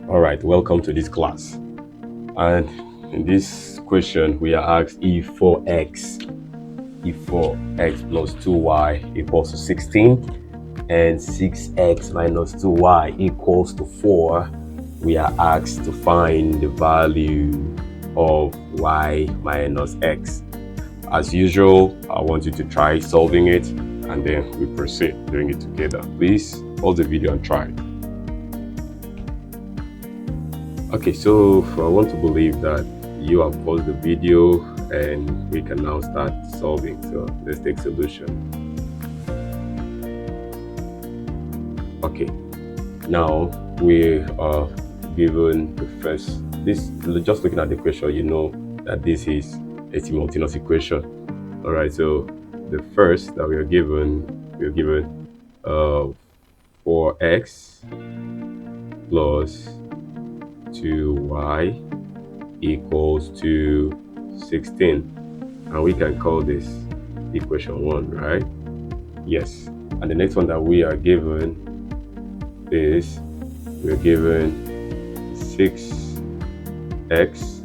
All right, welcome to this class. And in this question, we are asked if 4x plus 2y equals to 16 and 6x minus 2y equals to 4, we are asked to find the value of y minus x. As usual, I want you to try solving it and then we proceed doing it together. Please pause the video and try. Okay, so I want to believe that you have paused the video and we can now start solving. So let's take solution. Okay, now we are given the first, just looking at the question, you know that this is a simultaneous equation. All right, so the first that we are given 4x plus 2y equals to 16, and we can call this equation 1, right? Yes. And the next one that we are given is we're given 6x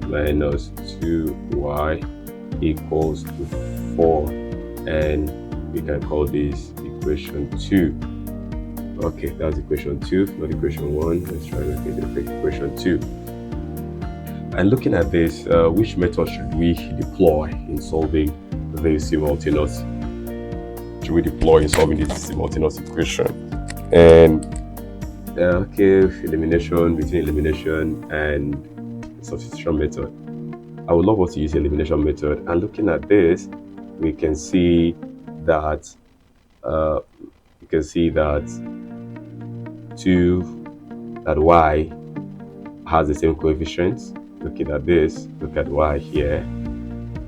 minus 2y equals to 4, and we can call this equation 2. Okay, that's equation 2, not equation 1. Let's try to get equation 2. And looking at this, which method should we deploy in solving this simultaneous? Should we deploy in solving this simultaneous equation? And okay, elimination, between elimination and substitution method. I would love us to use the elimination method. And looking at this, we can see that that y has the same coefficients. Looking at this, look at y here.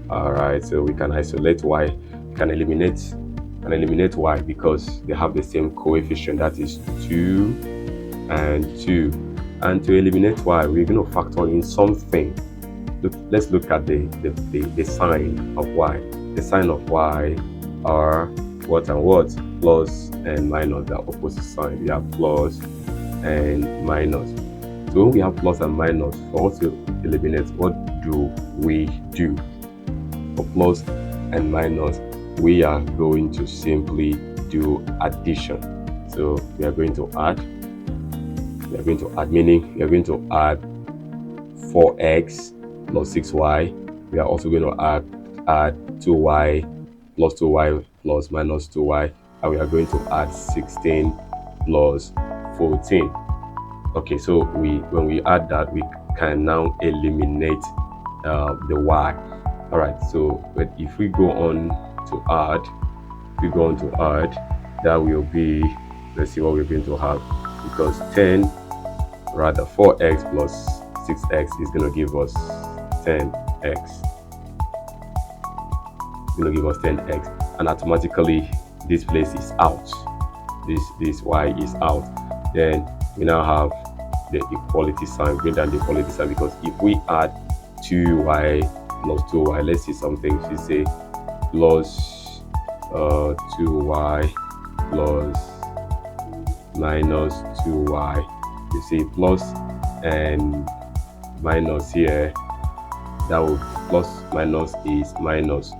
All right, so we can isolate y, we can eliminate y because they have the same coefficient, that is 2 and 2. And to eliminate y, we're going to factor in something. Let's look at the sign of y. The sign of y are what and what? Plus and minus. They are opposite signs. We have plus and minus. So when we have plus and minus, for us to eliminate, what do we do? For plus and minus, we are going to simply do addition. So we are going to add. Meaning we are going to add 4x plus 6y. We are also going to add 2y plus 2y plus minus 2y, and we are going to add 16 plus 14. Okay, so when we add that, we can now eliminate the y. All right, so but if we go on to add, that will be, let's see what we're going to have, because 4x plus 6x is going to give us 10x. Going to give us 10x, and automatically this place is out. This y is out. Then we now have the equality sign. Bring down the equality sign, because if we add 2y plus 2y, let's see something. She say plus 2y plus minus 2y. You see plus and minus here. That will plus minus is minus.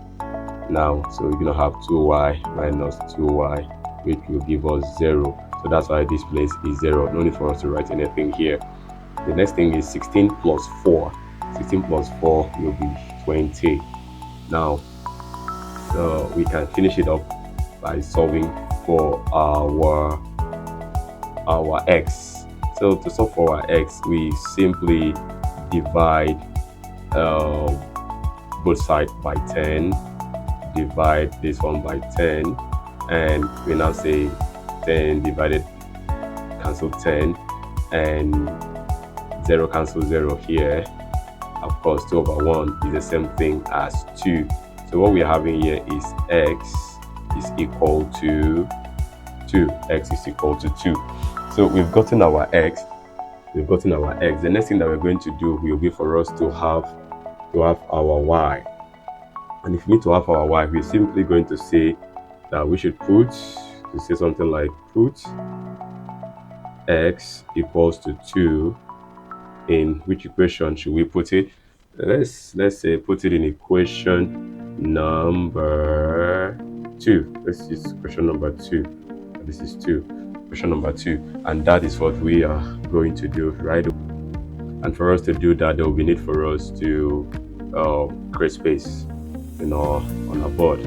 Now, so we're going to have 2y minus 2y, which will give us 0. So that's why this place is 0. No need for us to write anything here. The next thing is 16 plus 4. 16 plus 4 will be 20. Now, so we can finish it up by solving for our x. So to solve for our x, we simply divide both sides by 10. Divide this one by 10, and we now say 10 divided cancel 10, and 0 cancel 0 here. Of course, 2 over 1 is the same thing as 2. So what we are having here is x is equal to 2. X is equal to 2. So we've gotten our x. The next thing that we're going to do will be for us to have our y. And if we need to have our y, we're simply going to say that we should put, to say something like put x equals to 2, in which equation should we put it? Let's say put it in equation number 2. Let's use question number 2. This is 2. Question number 2, and that is what we are going to do right away. And for us to do that, there will be need for us to create space on our board.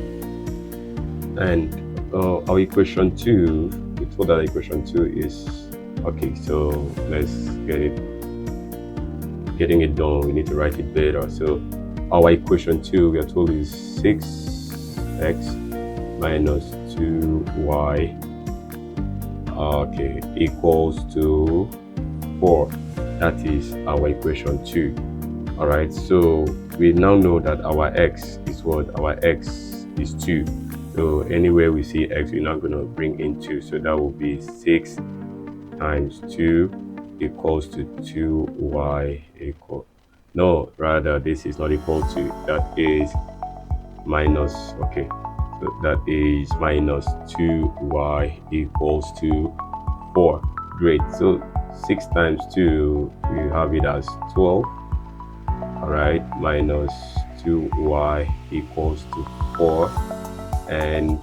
And our equation 2, we told that equation 2 is okay. So let's getting it done, we need to write it better. So our equation 2, we are told, is 6x minus 2y equals to 4. That is our equation 2. All right, so we now know that our x is what? Our x is 2. So anywhere we see x, we're not going to bring in 2. So that will be 6 times 2 equals to 2y equal. No, rather this is not equal to, that is minus, okay. So that is minus 2y equals to 4. Great. So 6 times 2, we have it as 12. All right, minus 2y equals to 4. And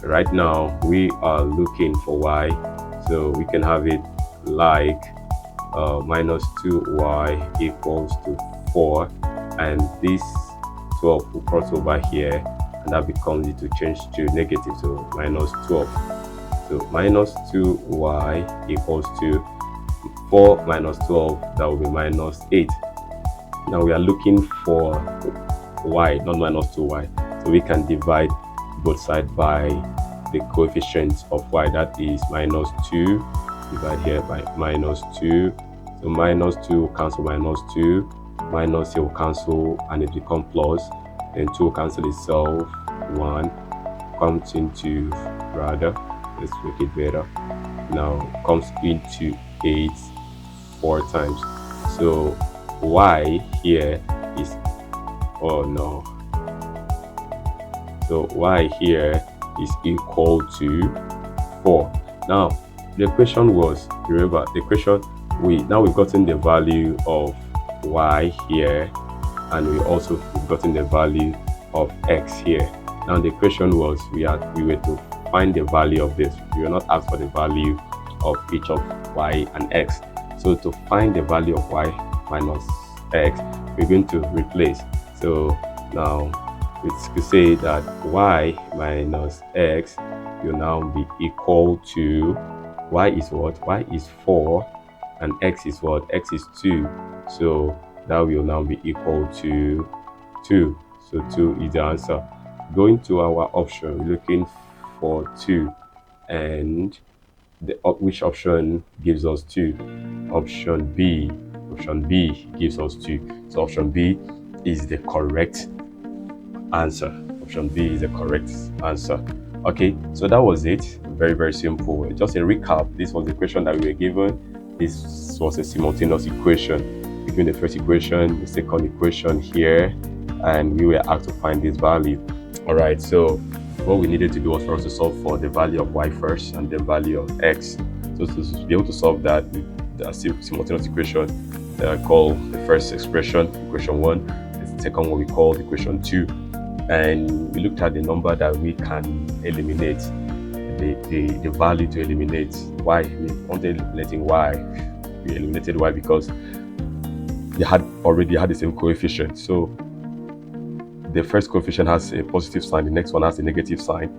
right now we are looking for y, so we can have it like minus 2y equals to 4, and this 12 will cross over here, and that becomes it to change to negative, so minus 12. So minus 2y equals to 4 minus 12, that will be minus 8. Now we are looking for y, not minus 2y, so we can divide both sides by the coefficient of y, that is minus 2. Divide here by minus 2. So minus 2 will cancel minus 2. Minus here will cancel and it becomes plus. Then 2 will cancel itself. 1 comes into, rather, let's make it better. Now comes into 8 4 times. So y here is, oh no. So y here is equal to 4. Now the question was, remember the question, we've gotten the value of y here, and we've gotten the value of x here. Now the question was, we were to find the value of this. We were not asked for the value of each of y and x. So to find the value of y minus x, we're going to replace. So now we could say that y minus x will now be equal to, y is what? Y is 4, and x is what? X is 2. So that will now be equal to 2. So 2 is the answer. Going to our option, we're looking for 2, and which option gives us 2? Option B. Option B gives us 2. So option B is the correct answer. Option B is the correct answer. Okay, so that was it. Very, very simple. Just a recap, this was the question that we were given. This was a simultaneous equation between the first equation, the second equation here, and we were asked to find this value. All right, so what we needed to do was for us to solve for the value of y first and the value of x. So to be able to solve that with the simultaneous equation, call the first expression equation 1, the second one we called equation 2, and we looked at the number that we can eliminate, the value to eliminate. Why? We wanted eliminating y. We eliminated y because they already had the same coefficient. So the first coefficient has a positive sign, the next one has a negative sign,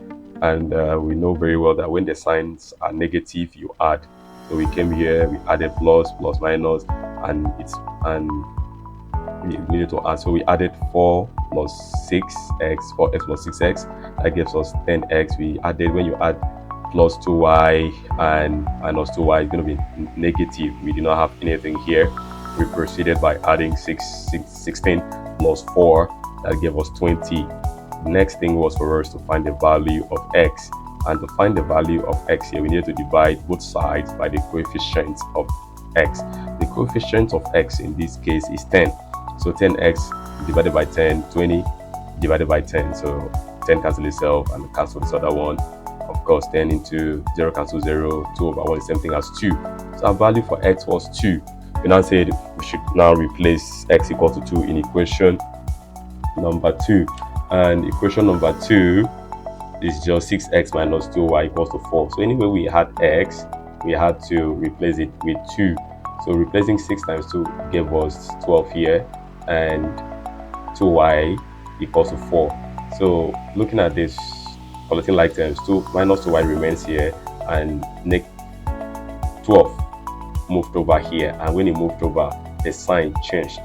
and we know very well that when the signs are negative, you add. So we came here, we added plus, minus, and we needed to add. So we added 4 plus 6x, 4x plus 6x, that gives us 10x. We added, when you add plus 2y and minus 2y, it's going to be negative. We do not have anything here. We proceeded by adding 16 plus 4, that gave us 20. Next thing was for us to find the value of x, and to find the value of x here, we need to divide both sides by the coefficient of x. The coefficient of x in this case is 10. So 10x divided by 10, 20 divided by 10. So 10 cancel itself and cancel this other one. Of course, 10 into 0 cancel 0, 2 over 1 is the same thing as 2. So our value for x was 2. We now said we should now replace x equal to 2 in equation number 2. And equation number 2 is just 6x minus 2y equals to 4. So anyway we had x, we had to replace it with 2. So replacing 6 times 2 gave us 12 here, and 2y equals to 4. So looking at this, collecting like terms, 2 minus 2y remains here, and 12 moved over here, and when it moved over, the sign changed.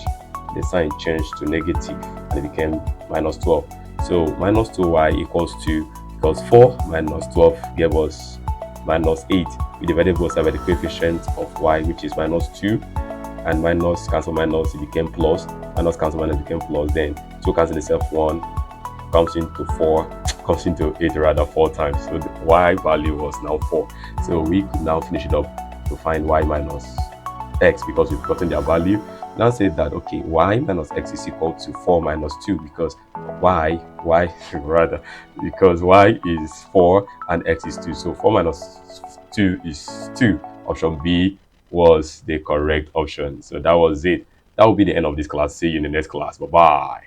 The sign changed to negative, and it became minus 12. So minus 2y equals 2, because 4 minus 12 gave us minus 8. We divided both sides by the coefficient of y, which is minus 2, and minus cancel minus, it became plus. Minus cancel minus became plus. Then 2 cancel itself, 1 comes into 4, comes into 8 rather 4 times. So the y value was now 4. So we could now finish it up to find y minus x, because we've gotten their value. Now say that, okay, y minus x is equal to 4 minus 2, because y is 4 and x is 2. So 4 minus 2 is 2. Option B was the correct option. So that was it. That will be the end of this class. See you in the next class. Bye bye.